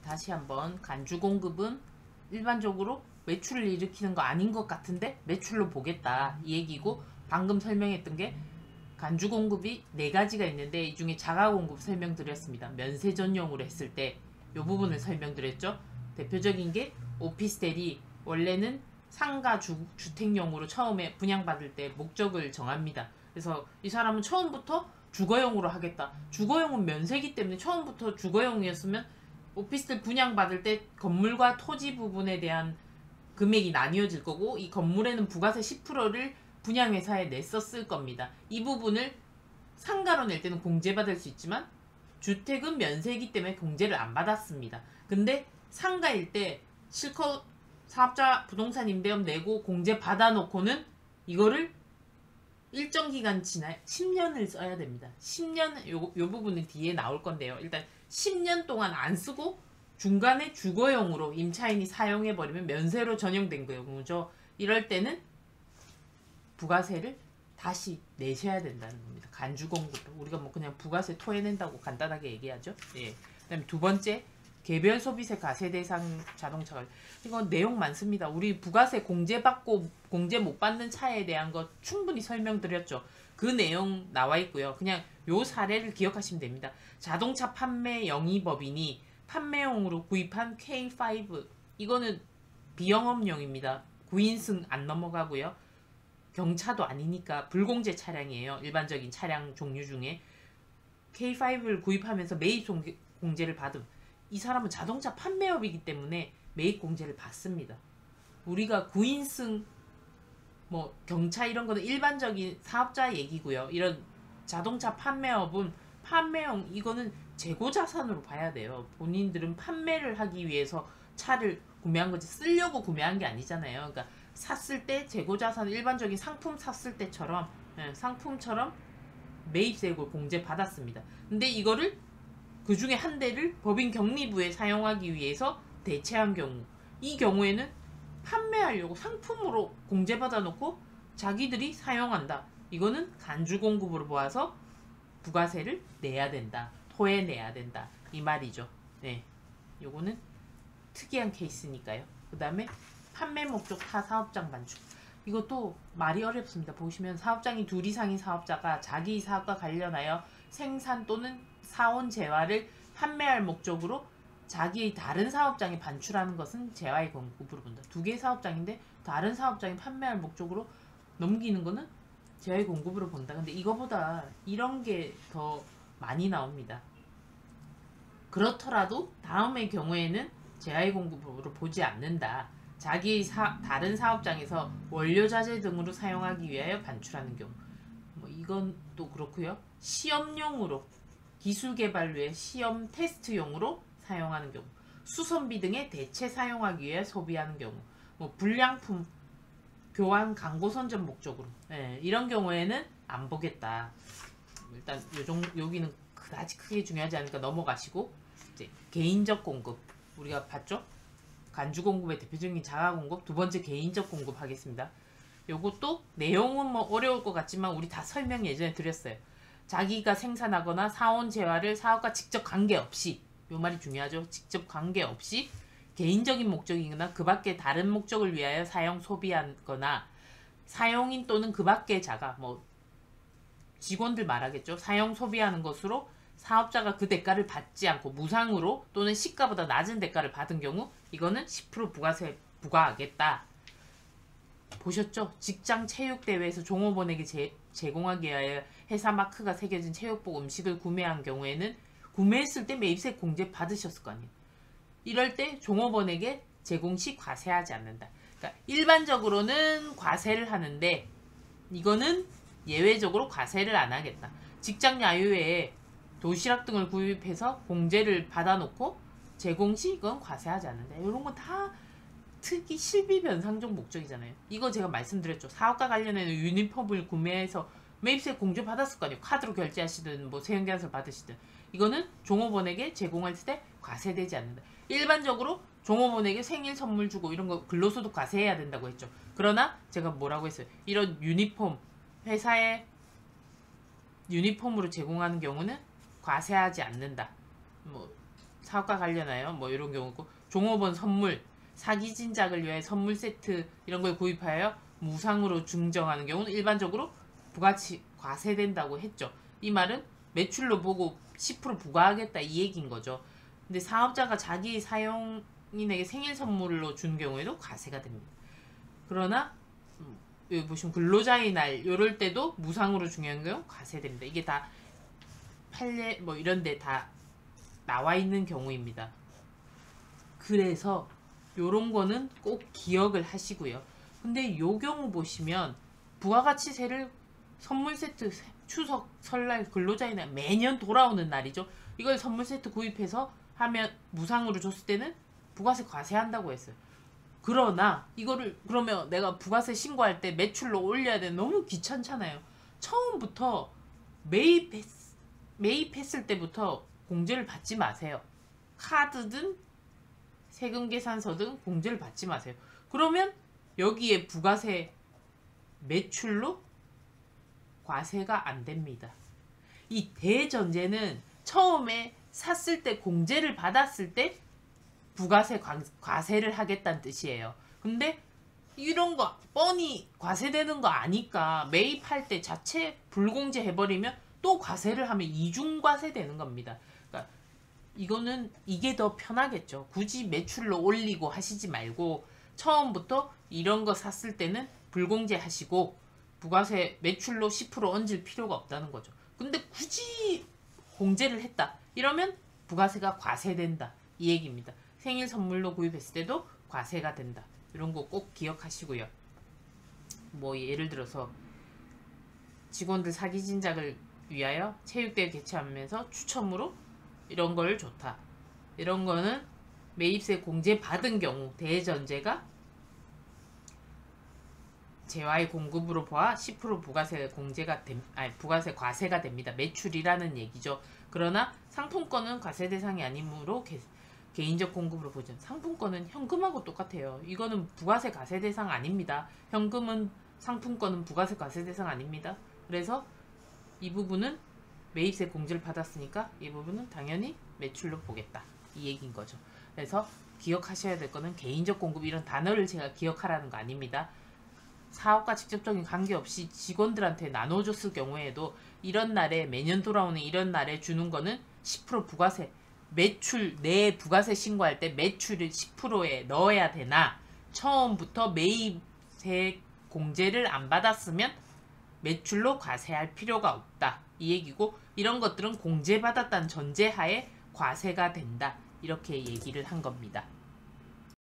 다시 한번 간주 공급은 일반적으로 매출을 일으키는 거 아닌 것 같은데 매출로 보겠다 이 얘기고, 방금 설명했던 게 간주 공급이 네 가지가 있는데 이 중에 자가 공급 설명드렸습니다. 면세 전용으로 했을 때 이 부분을 설명드렸죠. 대표적인 게 오피스텔이 원래는 상가 주택용으로 처음에 분양받을 때 목적을 정합니다. 그래서 이 사람은 처음부터 주거용으로 하겠다. 주거용은 면세기 때문에 처음부터 주거용이었으면 오피스텔 분양받을 때 건물과 토지 부분에 대한 금액이 나뉘어질 거고, 이 건물에는 부가세 10%를 분양회사에 냈었을 겁니다. 이 부분을 상가로 낼 때는 공제받을 수 있지만 주택은 면세이기 때문에 공제를 안 받았습니다. 근데 상가일 때 실컷 사업자 부동산 임대업 내고 공제 받아놓고는 이거를 일정 기간 지나 10년을 써야 됩니다. 10년, 요 부분은 뒤에 나올 건데요. 일단 10년 동안 안 쓰고 중간에 주거용으로 임차인이 사용해버리면 면세로 전용된 거죠. 이럴 때는 부가세를 다시 내셔야 된다는 겁니다. 간주공급. 우리가 뭐 그냥 부가세 토해낸다고 간단하게 얘기하죠. 예. 그다음에 두 번째, 개별 소비세 과세 대상 자동차가, 이건 내용 많습니다. 우리 부가세 공제받고 공제 못 받는 차에 대한 거 충분히 설명드렸죠. 그 내용 나와 있고요. 그냥 요 사례를 기억하시면 됩니다. 자동차 판매 영위법인이 판매용으로 구입한 K5, 이거는 비영업용입니다. 9인승 안 넘어가고요. 경차도 아니니까 불공제 차량이에요. 일반적인 차량 종류 중에 K5를 구입하면서 매입 공제를 받음. 이 사람은 자동차 판매업이기 때문에 매입 공제를 받습니다. 우리가 9인승 뭐 경차 이런 거는 일반적인 사업자 얘기고요. 이런 자동차 판매업은 판매용, 이거는 재고 자산으로 봐야 돼요. 본인들은 판매를 하기 위해서 차를 구매한 거지 쓰려고 구매한 게 아니잖아요. 그러니까 샀을 때 재고 자산, 일반적인 상품 샀을 때처럼, 상품처럼 매입세액을 공제 받았습니다. 근데 이거를 그 중에 한 대를 법인 격리부에 사용하기 위해서 대체한 경우, 이 경우에는 판매하려고 상품으로 공제받아 놓고 자기들이 사용한다. 이거는 간주공급으로 보아서 부가세를 내야 된다. 토해내야 된다. 이 말이죠. 네, 요거는 특이한 케이스니까요. 그 다음에 판매 목적 타 사업장 반출. 이것도 말이 어렵습니다. 보시면 사업장이 둘 이상인 사업자가 자기 사업과 관련하여 생산 또는 사원 재화를 판매할 목적으로 자기의 다른 사업장에 반출하는 것은 재화의 공급으로 본다. 두 개의 사업장인데 다른 사업장에 판매할 목적으로 넘기는 거는 재화의 공급으로 본다. 근데 이거보다 이런 게 더 많이 나옵니다. 그렇더라도 다음의 경우에는 재화의 공급으로 보지 않는다. 자기 다른 사업장에서 원료자재 등으로 사용하기 위하여 반출하는 경우, 뭐 이건 또 그렇고요. 시험용으로, 기술개발 위해 시험 테스트용으로 사용하는 경우, 수선비 등의 대체 사용하기 위해 소비하는 경우, 뭐 불량품 교환 광고 선전 목적으로, 이런 경우에는 안 보겠다. 일단 여기는 그다지 크게 중요하지 않으니까 넘어가시고, 이제 개인적 공급 우리가 봤죠? 간주 공급의 대표적인 자가 공급, 두 번째 개인적 공급 하겠습니다. 요것도 내용은 뭐 어려울 것 같지만 우리 다 설명 예전에 드렸어요. 자기가 생산하거나 사온 재화를 사업과 직접 관계없이, 요 말이 중요하죠. 직접 관계없이 개인적인 목적이거나 그 밖에 다른 목적을 위하여 사용 소비하거나 사용인 또는 그 밖의 자가, 뭐 직원들 말하겠죠. 사용 소비하는 것으로 사업자가 그 대가를 받지 않고 무상으로 또는 시가보다 낮은 대가를 받은 경우, 이거는 10% 부가세 부과하겠다. 보셨죠? 직장 체육대회에서 종업원에게 제공하기 위하여 회사 마크가 새겨진 체육복 음식을 구매한 경우에는 구매했을 때 매입세 공제 받으셨을 거 아니에요. 이럴 때 종업원에게 제공 시 과세하지 않는다. 그러니까 일반적으로는 과세를 하는데 이거는 예외적으로 과세를 안 하겠다. 직장 야유회에 도시락 등을 구입해서 공제를 받아놓고 제공 시 이건 과세하지 않는다. 이런 건 다 특히 실비 변상적 목적이잖아요. 이거 제가 말씀드렸죠. 사업과 관련해서 유니폼을 구매해서 매입세 공제 받았을 거 아니에요. 카드로 결제하시든 뭐 세형계산서 받으시든. 이거는 종업원에게 제공할 때 과세되지 않는다. 일반적으로 종업원에게 생일 선물 주고 이런 거 근로소득 과세해야 된다고 했죠. 그러나 제가 뭐라고 했어요. 이런 유니폼, 회사에 유니폼으로 제공하는 경우는 과세하지 않는다. 뭐 사업과 관련하여 뭐 이런 경우고, 종업원 선물, 사기 진작을 위해 선물 세트 이런 걸 구입하여 무상으로 증정하는 경우는 일반적으로 부가치 과세된다고 했죠. 이 말은 매출로 보고 10% 부과하겠다 이 얘기인 거죠. 근데 사업자가 자기 사용인에게 생일 선물로 준 경우에도 과세가 됩니다. 그러나 여기 보시면 근로자의 날 요럴 때도 무상으로 중요한 경우 과세됩니다. 이게 다 판례 뭐 이런 데 다 나와 있는 경우입니다. 그래서 요런 거는 꼭 기억을 하시고요. 근데 요 경우 보시면 부가가치세를 선물 세트 추석 설날 근로자의 날 매년 돌아오는 날이죠. 이걸 선물 세트 구입해서 하면 무상으로 줬을 때는 부가세 과세한다고 했어요. 그러나 이거를 그러면 내가 부가세 신고할 때 매출로 올려야 되는 너무 귀찮잖아요. 처음부터 매입했을 때부터 공제를 받지 마세요. 카드든 세금 계산서든 공제를 받지 마세요. 그러면 여기에 부가세 매출로 과세가 안 됩니다. 이 대전제는 처음에 샀을 때 공제를 받았을 때 부가세 과세를 하겠다는 뜻이에요. 근데 이런 거 뻔히 과세되는 거 아니까 매입할 때 자체 불공제 해버리면 또 과세를 하면 이중과세 되는 겁니다. 그러니까 이거는 이게 더 편하겠죠. 굳이 매출로 올리고 하시지 말고 처음부터 이런 거 샀을 때는 불공제 하시고 부가세 매출로 10% 얹을 필요가 없다는 거죠. 근데 굳이 공제를 했다 이러면 부가세가 과세된다 이 얘기입니다. 생일 선물로 구입했을 때도 과세가 된다. 이런 거 꼭 기억하시고요. 뭐 예를 들어서 직원들 사기 진작을 위하여 체육대회 개최하면서 추첨으로 이런 걸 줬다. 이런 거는 매입세 공제 받은 경우 대전제가 재화의 공급으로 보아 10% 부가세 부가세 과세가 됩니다. 매출이라는 얘기죠. 그러나 상품권은 과세 대상이 아니므로 개인적 공급으로 보죠. 상품권은 현금하고 똑같아요. 이거는 부가세 과세 대상 아닙니다. 현금은 상품권은 부가세 과세 대상 아닙니다. 그래서 이 부분은 매입세 공제를 받았으니까 이 부분은 당연히 매출로 보겠다. 이 얘기인 거죠. 그래서 기억하셔야 될 거는 개인적 공급 이런 단어를 제가 기억하라는 거 아닙니다. 사업과 직접적인 관계없이 직원들한테 나눠줬을 경우에도 이런 날에 매년 돌아오는 이런 날에 주는 거는 10% 부가세 매출 내 부가세 신고할 때 매출을 10%에 넣어야 되나 처음부터 매입세 공제를 안 받았으면 매출로 과세할 필요가 없다 이 얘기고 이런 것들은 공제받았다는 전제하에 과세가 된다 이렇게 얘기를 한 겁니다.